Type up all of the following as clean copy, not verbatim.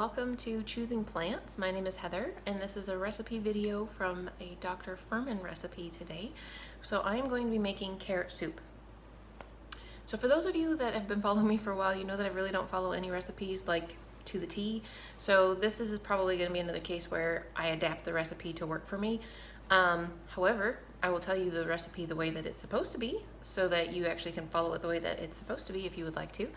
welcome to Choosing Plants. My name is Heather, and this is a recipe video from a Dr. Furman recipe today. So I am going to be making carrot soup. So for those of you that have been following me for a while, you know that I really don't follow any recipes like to the T. So this is probably going to be another case where I adapt the recipe to work for me. However, I will tell you the recipe the way that it's supposed to be so that you actually can follow it the way that it's supposed to be if you would like to.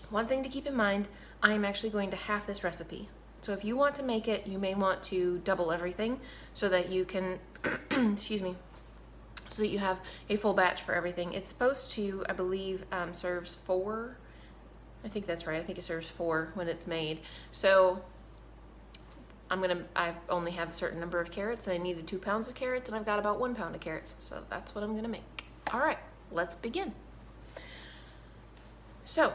One thing to keep in mind, I am actually going to half this recipe. So if you want to make it, you may want to double everything so that you can, excuse me, so that you have a full batch for everything. It's supposed to, I believe, serves 4. I think that's right. I think it serves 4 when it's made. So I only have a certain number of carrots, and I needed 2 pounds of carrots, and I've got about 1 pound of carrots. So that's what I'm gonna make. All right, let's begin. So,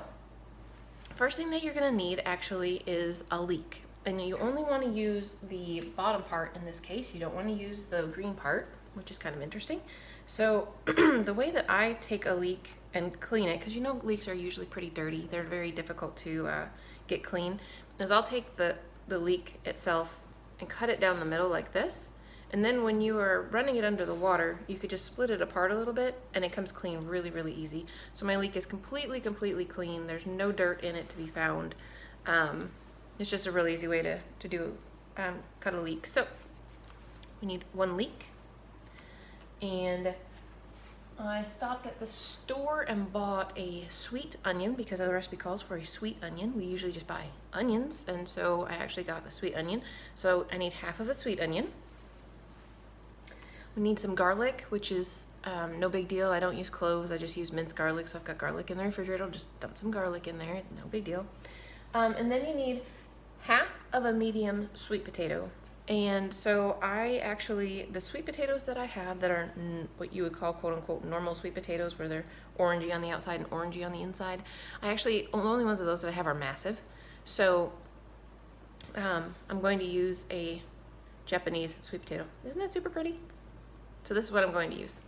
first thing that you're gonna need actually is a leek. And you only wanna use the bottom part in this case. You don't wanna use the green part, which is kind of interesting. So the way that I take a leek and clean it, because you know leeks are usually pretty dirty, they're very difficult to get clean, is I'll take the leek itself and cut it down the middle like this. And then when you are running it under the water, you could just split it apart a little bit and it comes clean really, really easy. So my leek is completely clean. There's no dirt in it to be found. It's just a really easy way to do cut a leek. So we need 1 leek. And I stopped at the store and bought a sweet onion because the recipe calls for a sweet onion. We usually just buy onions, and so I actually got a sweet onion. So I need half of a sweet onion. We need some garlic, which is no big deal. I don't use cloves, I just use minced garlic. So I've got garlic in the refrigerator. I'll just dump some garlic in there, no big deal. And then you need half of a medium sweet potato. And so the sweet potatoes that I have that are what you would call quote unquote normal sweet potatoes, where they're orangey on the outside and orangey on the inside, the only ones of those that I have are massive. So I'm going to use a Japanese sweet potato. Isn't that super pretty? So this is what I'm going to use.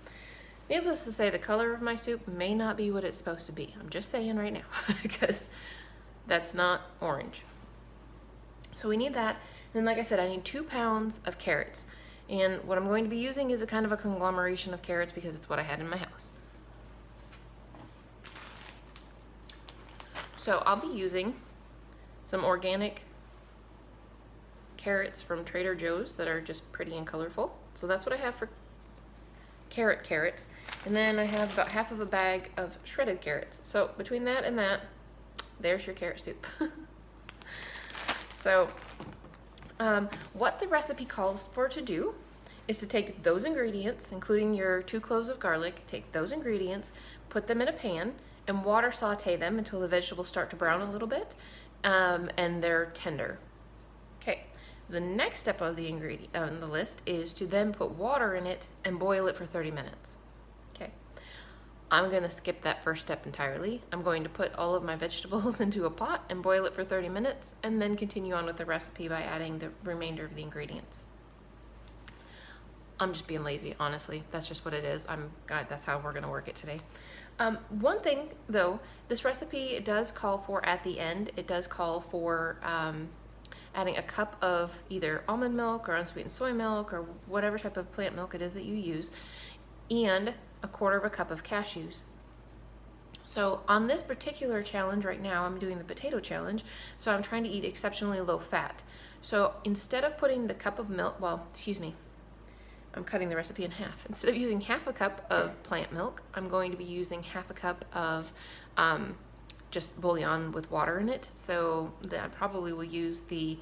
Needless to say, the color of my soup may not be what it's supposed to be. I'm just saying right now because that's not orange. So we need that. And then, like I said, I need 2 pounds of carrots. And what I'm going to be using is a kind of a conglomeration of carrots because it's what I had in my house. So I'll be using some organic carrots from Trader Joe's that are just pretty and colorful. So that's what I have for carrots. And then I have about half of a bag of shredded carrots. So between that and that, there's your carrot soup. So what the recipe calls for to do is to take those ingredients, including your 2 cloves of garlic, take those ingredients, put them in a pan, and water saute them until the vegetables start to brown a little bit, and they're tender. Okay. The next step of the ingredient on the list is to then put water in it and boil it for 30 minutes. Okay. I'm going to skip that first step entirely. I'm going to put all of my vegetables into a pot and boil it for 30 minutes and then continue on with the recipe by adding the remainder of the ingredients. I'm just being lazy, honestly. That's just what it is. God, that's how we're going to work it today. One thing though, this recipe, it does call for at the end, it does call for adding a cup of either almond milk or unsweetened soy milk or whatever type of plant milk it is that you use, and a 1/4 cup of cashews. So on this particular challenge right now, I'm doing the potato challenge, so I'm trying to eat exceptionally low fat. So instead of putting the cup of milk, I'm cutting the recipe in half. Instead of using half a cup of plant milk, I'm going to be using half a cup of just bouillon with water in it. So I probably will use the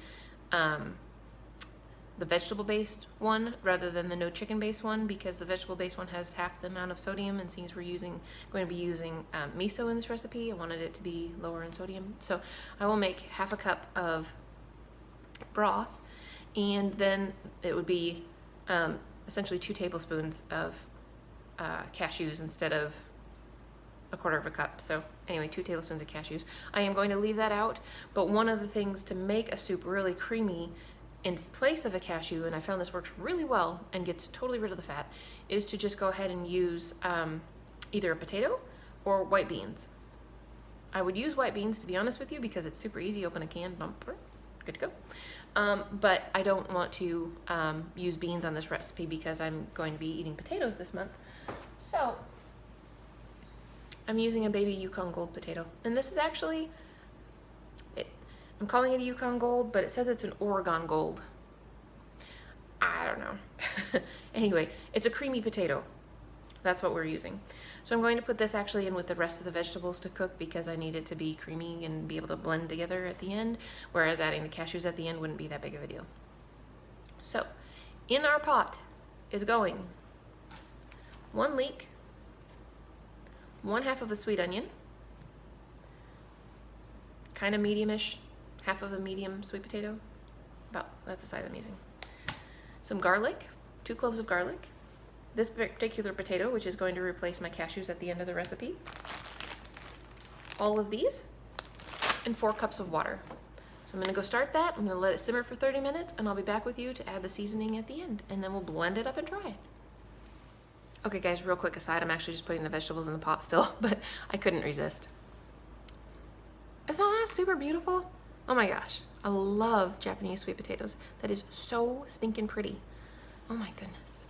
vegetable-based one rather than the no chicken-based one, because the vegetable-based one has half the amount of sodium, and since we're going to be using miso in this recipe, I wanted it to be lower in sodium. So I will make half a cup of broth, and then it would be essentially 2 tablespoons of cashews instead of a 1/4 cup. So anyway, 2 tablespoons of cashews. I am going to leave that out, but one of the things to make a soup really creamy in place of a cashew, and I found this works really well and gets totally rid of the fat, is to just go ahead and use either a potato or white beans. I would use white beans, to be honest with you, because it's super easy. Open a can, dump, good to go. But I don't want to use beans on this recipe because I'm going to be eating potatoes this month. So I'm using a baby Yukon Gold potato. And this is actually, I'm calling it a Yukon Gold, but it says it's an Oregon Gold. I don't know. Anyway, it's a creamy potato. That's what we're using. So I'm going to put this actually in with the rest of the vegetables to cook because I need it to be creamy and be able to blend together at the end, whereas adding the cashews at the end wouldn't be that big of a deal. So in our pot is going 1 leek, 1/2 of a sweet onion, kind of medium-ish, 1/2 of a medium sweet potato, about that's the size I'm using. Some garlic, 2 cloves of garlic. This particular potato, which is going to replace my cashews at the end of the recipe. All of these, and 4 cups of water. So I'm gonna go start that. I'm gonna let it simmer for 30 minutes, and I'll be back with you to add the seasoning at the end, and then we'll blend it up and try it. Okay guys, real quick aside, I'm actually just putting the vegetables in the pot still, but I couldn't resist. Isn't that super beautiful? Oh my gosh, I love Japanese sweet potatoes. That is so stinking pretty. Oh my goodness.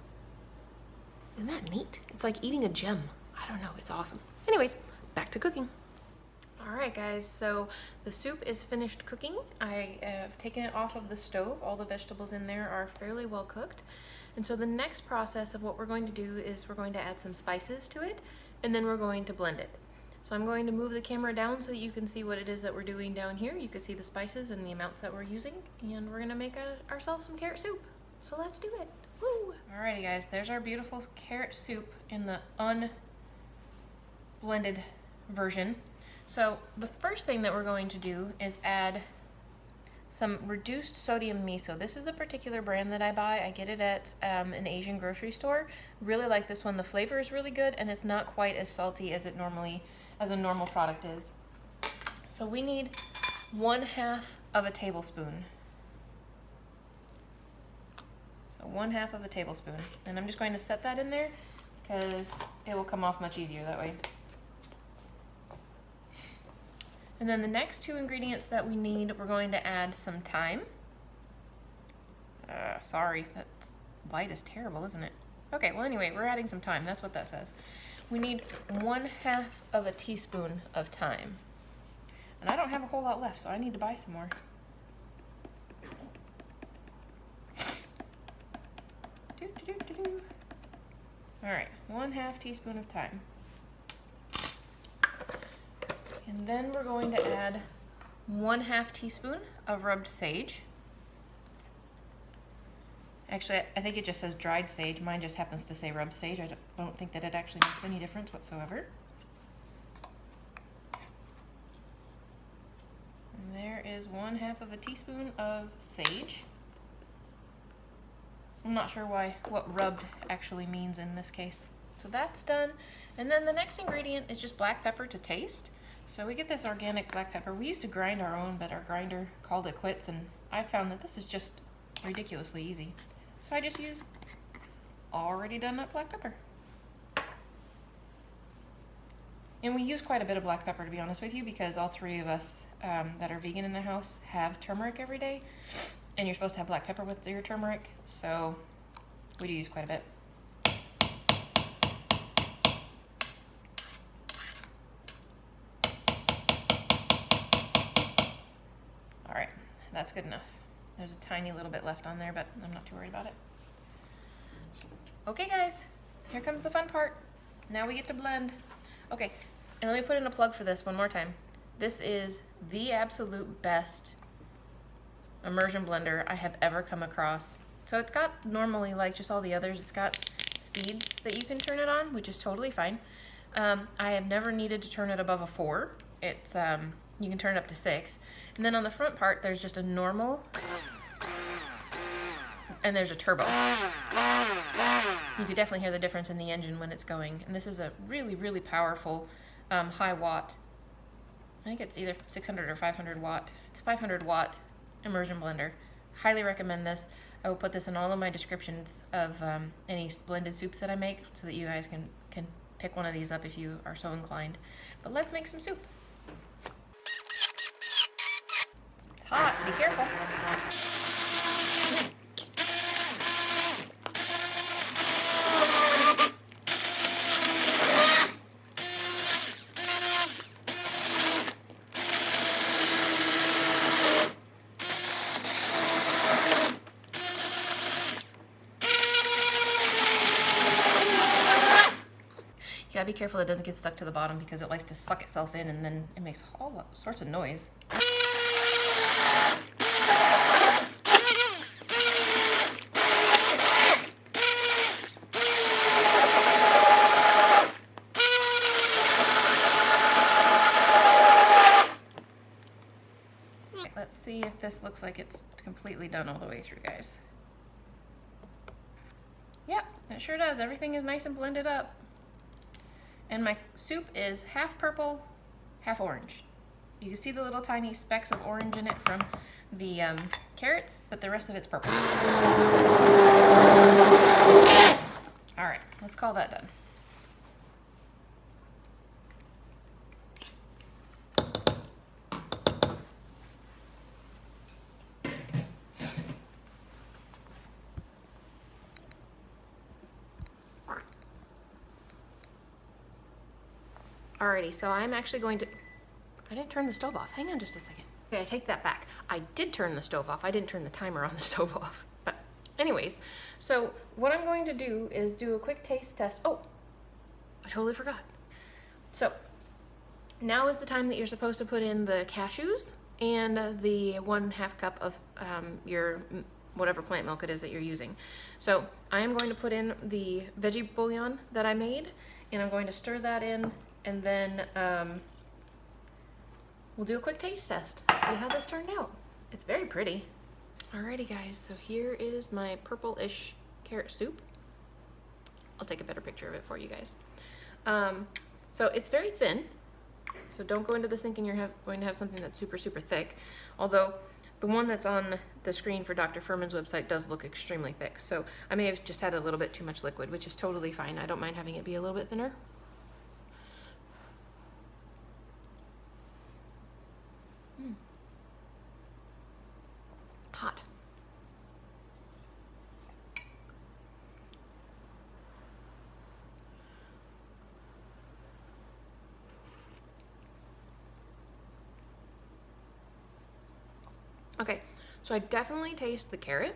Isn't that neat? It's like eating a gem. I don't know, it's awesome. Anyways, back to cooking. All right guys, so the soup is finished cooking. I have taken it off of the stove. All the vegetables in there are fairly well cooked. And so the next process of what we're going to do is we're going to add some spices to it, and then we're going to blend it. So I'm going to move the camera down so that you can see what it is that we're doing down here. You can see the spices and the amounts that we're using, and we're gonna make ourselves some carrot soup. So let's do it. Woo! Alrighty guys, there's our beautiful carrot soup in the unblended version. So the first thing that we're going to do is add some reduced sodium miso. This is the particular brand that I buy. I get it at an Asian grocery store. Really like this one. The flavor is really good, and it's not quite as salty as a normal product is. So we need 1/2 of a tablespoon. So 1/2 of a tablespoon. And I'm just going to set that in there because it will come off much easier that way. And then the next 2 ingredients that we need, we're going to add some thyme. Sorry, that light is terrible, isn't it? Okay, well anyway, we're adding some thyme. That's what that says. We need 1/2 of a teaspoon of thyme. And I don't have a whole lot left, so I need to buy some more. All right, 1/2 teaspoon of thyme. And then we're going to add 1/2 teaspoon of rubbed sage. Actually, I think it just says dried sage. Mine just happens to say rubbed sage. I don't think that it actually makes any difference whatsoever. And there is 1/2 of a teaspoon of sage. I'm not sure what rubbed actually means in this case. So that's done. And then the next ingredient is just black pepper to taste. So we get this organic black pepper. We used to grind our own, but our grinder called it quits, and I found that this is just ridiculously easy. So I just use already done up black pepper. And we use quite a bit of black pepper, to be honest with you, because all 3 of us that are vegan in the house have turmeric every day. And you're supposed to have black pepper with your turmeric, so we do use quite a bit. All right, that's good enough. There's a tiny little bit left on there, but I'm not too worried about it. Okay guys, here comes the fun part. Now we get to blend. Okay, and let me put in a plug for this one more time. This is the absolute best immersion blender I have ever come across. So it's got normally, like just all the others, it's got speeds that you can turn it on, which is totally fine. I have never needed to turn it above a 4. It's you can turn it up to 6. And then on the front part, there's just a normal, and there's a turbo. You could definitely hear the difference in the engine when it's going. And this is a really, really powerful high watt. I think it's either 600 or 500 watt. It's 500 watt immersion blender. Highly recommend this. I will put this in all of my descriptions of any blended soups that I make so that you guys can pick one of these up if you are so inclined. But let's make some soup. hot, be careful. You gotta be careful it doesn't get stuck to the bottom because it likes to suck itself in and then it makes all sorts of noise. Let's see if this looks like it's completely done all the way through, guys. Yep, it sure does. Everything is nice and blended up. And my soup is half purple, half orange. You can see the little tiny specks of orange in it from the carrots, but the rest of it's purple. All right, let's call that done. Alrighty, so I'm actually going to, I didn't turn the stove off. Hang on just a second. Okay, I take that back. I did turn the stove off. I didn't turn the timer on the stove off. But anyways, so what I'm going to do is do a quick taste test. Oh, I totally forgot. So now is the time that you're supposed to put in the cashews and the 1/2 cup of your whatever plant milk it is that you're using. So I am going to put in the veggie bouillon that I made, and I'm going to stir that in. And then we'll do a quick taste test, see how this turned out. It's very pretty. Alrighty guys, so here is my purple-ish carrot soup. I'll take a better picture of it for you guys. So it's very thin, so don't go into the sink and you're going to have something that's super, super thick. Although the one that's on the screen for Dr. Furman's website does look extremely thick. So I may have just had a little bit too much liquid, which is totally fine. I don't mind having it be a little bit thinner. Hot. Okay, so I definitely taste the carrot,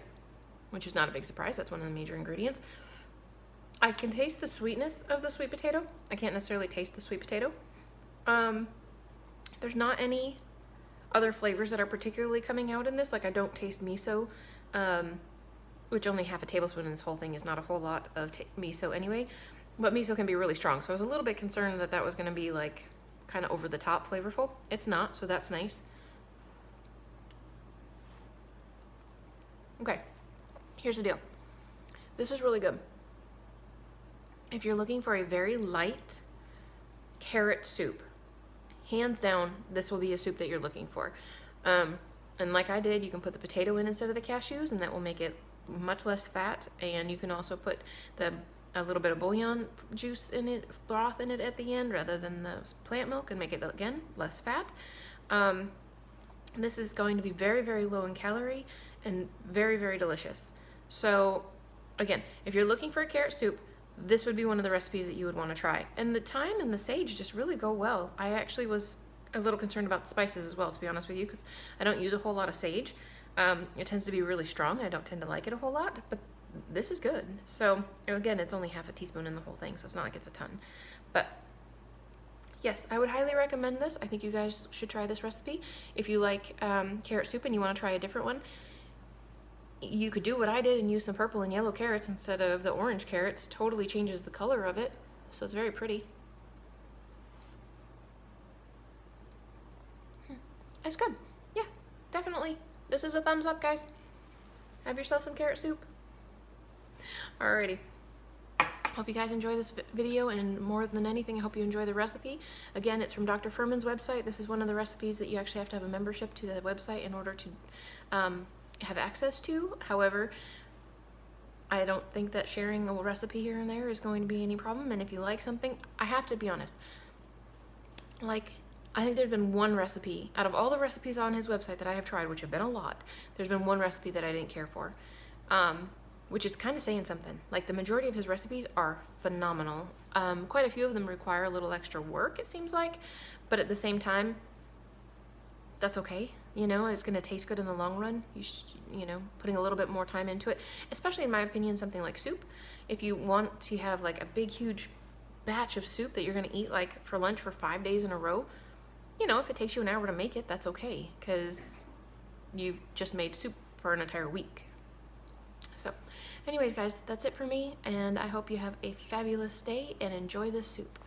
which is not a big surprise. That's one of the major ingredients. I can taste the sweetness of the sweet potato. I can't necessarily taste the sweet potato. There's not any other flavors that are particularly coming out in this. Like I don't taste miso, which only half a tablespoon in this whole thing is not a whole lot of miso anyway, but miso can be really strong. So I was a little bit concerned that that was gonna be like kind of over the top flavorful. It's not, so that's nice. Okay, here's the deal. This is really good. If you're looking for a very light carrot soup, hands down, this will be a soup that you're looking for. And like I did, you can put the potato in instead of the cashews, and that will make it much less fat. And you can also put a little bit of bouillon juice in it, broth in it at the end, rather than the plant milk, and make it, again, less fat. This is going to be very, very low in calorie and very, very delicious. So again, if you're looking for a carrot soup, this would be one of the recipes that you would want to try. And the thyme and the sage just really go well. I actually was a little concerned about the spices as well, to be honest with you, because I don't use a whole lot of sage. It tends to be really strong. I don't tend to like it a whole lot, but this is good. So again, it's only half a teaspoon in the whole thing, so it's not like it's a ton. But yes, I would highly recommend this. I think you guys should try this recipe. If you like carrot soup and you want to try a different one, you could do what I did and use some purple and yellow carrots instead of the orange carrots. Totally changes the color of it, so it's very pretty. It's good. Yeah, definitely. This is a thumbs up, guys. Have yourself some carrot soup. Alrighty. Hope you guys enjoy this video, and more than anything, I hope you enjoy the recipe. Again, it's from Dr. Furman's website. This is one of the recipes that you actually have to have a membership to the website in order to have access to. However, I don't think that sharing a recipe here and there is going to be any problem. And if you like something, I have to be honest, like I think there's been one recipe out of all the recipes on his website that I have tried, which have been a lot. There's been one recipe that I didn't care for, which is kind of saying something. Like, the majority of his recipes are phenomenal. Quite a few of them require a little extra work, it seems like, but at the same time, that's okay. You know, it's going to taste good in the long run. Putting a little bit more time into it, especially in my opinion, something like soup. If you want to have like a big, huge batch of soup that you're going to eat like for lunch for 5 days in a row, if it takes you an hour to make it, that's okay, because you've just made soup for an entire week. So anyways, guys, that's it for me, and I hope you have a fabulous day and enjoy this soup.